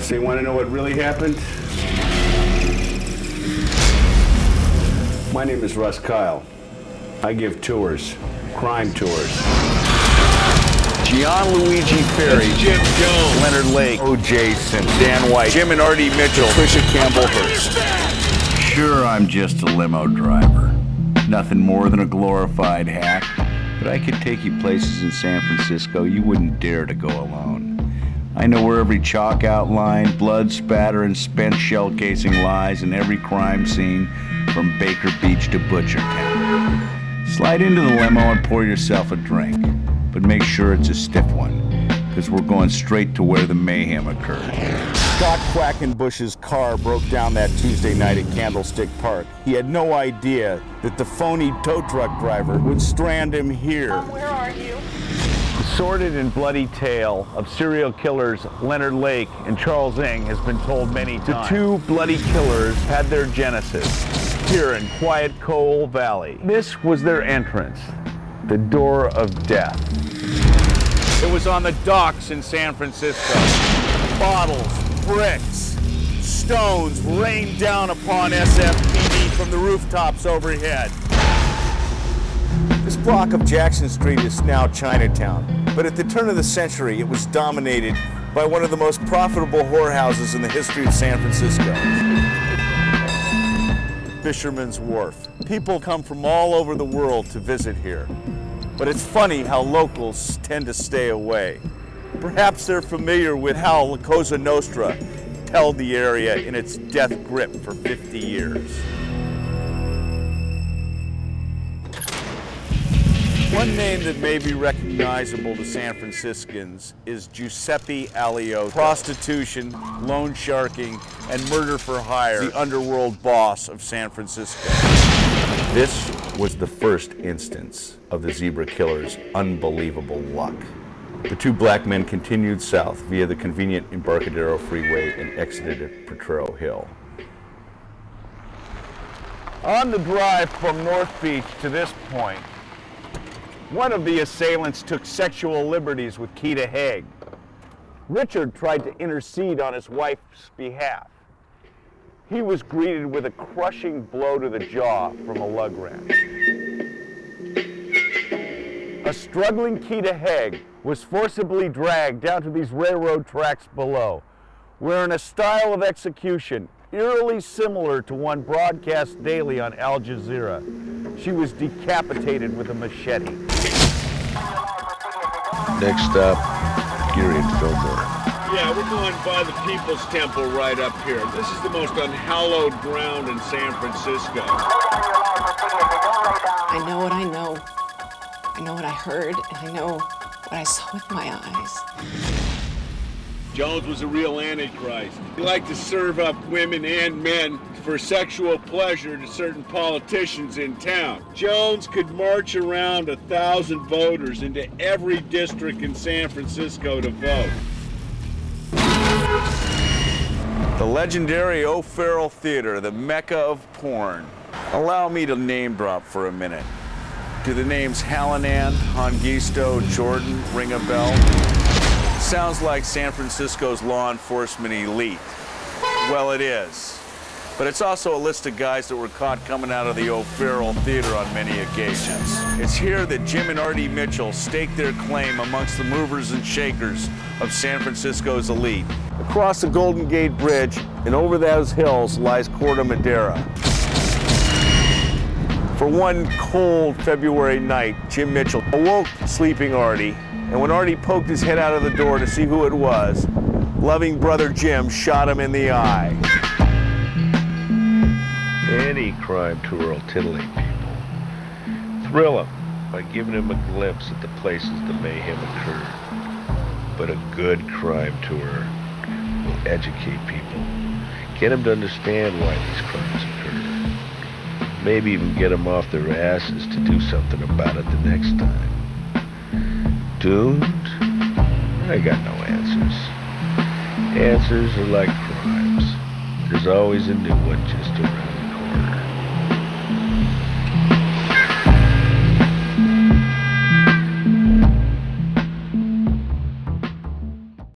So you want to know what really happened? My name is Russ Kyle. I give tours, crime tours. Gianluigi Ferry, Jim Jones, Leonard Lake, O.J. Simpson, Dan White, Jim and Artie Mitchell, Patricia Campbell Hearst. Sure, I'm just a limo driver. Nothing more than a glorified hack. But I could take you places in San Francisco you wouldn't dare to go alone. I know where every chalk outline, blood spatter, and spent shell casing lies in every crime scene from Baker Beach to Butchertown. Slide into the limo and pour yourself a drink, but make sure it's a stiff one, because we're going straight to where the mayhem occurred. Scott Quackenbush's car broke down that Tuesday night at Candlestick Park. He had no idea that the phony tow truck driver would strand him here. Where are you? The sordid and bloody tale of serial killers Leonard Lake and Charles Ng has been told many times. The two bloody killers had their genesis here in quiet Coal Valley. This was their entrance, the door of death. It was on the docks in San Francisco. Bottles, bricks, stones rained down upon SFPD from the rooftops overhead. This block of Jackson Street is now Chinatown, but at the turn of the century, it was dominated by one of the most profitable whorehouses in the history of San Francisco. Fisherman's Wharf. People come from all over the world to visit here, but it's funny how locals tend to stay away. Perhaps they're familiar with how La Cosa Nostra held the area in its death grip for 50 years. One name that may be recognizable to San Franciscans is Giuseppe Alioto. Prostitution, loan sharking, and murder for hire, the underworld boss of San Francisco. This was the first instance of the Zebra Killer's unbelievable luck. The two black men continued south via the convenient Embarcadero Freeway and exited at Potrero Hill. On the drive from North Beach to this point, one of the assailants took sexual liberties with Keita Haig. Richard tried to intercede on his wife's behalf. He was greeted with a crushing blow to the jaw from a lug wrench. A struggling Keita Haig was forcibly dragged down to these railroad tracks below, where in a style of execution eerily similar to one broadcast daily on Al Jazeera, she was decapitated with a machete. Next stop, Geary and Fillmore. Yeah, we're going by the People's Temple right up here. This is the most unhallowed ground in San Francisco. I know what I know. I know what I heard, and I know what I saw with my eyes. Jones was a real antichrist. He liked to serve up women and men for sexual pleasure to certain politicians in town. Jones could march around 1,000 voters into every district in San Francisco to vote. The legendary O'Farrell Theater, the mecca of porn. Allow me to name drop for a minute. Do the names Hallinan, Hongisto, Jordan ring a bell? Sounds like San Francisco's law enforcement elite. Well, it is. But it's also a list of guys that were caught coming out of the O'Farrell Theater on many occasions. It's here that Jim and Artie Mitchell staked their claim amongst the movers and shakers of San Francisco's elite. Across the Golden Gate Bridge and over those hills lies Corte Madera. For one cold February night, Jim Mitchell awoke sleeping Artie, and when Artie poked his head out of the door to see who it was, loving brother Jim shot him in the eye. Any crime tour will titillate people. Thrill them by giving them a glimpse at the places the mayhem occurred. But a good crime tour will educate people, get them to understand why these crimes occur. Maybe even get them off their asses to do something about it the next time. Doomed? I got no answers. Answers are like crimes. There's always a new one just around.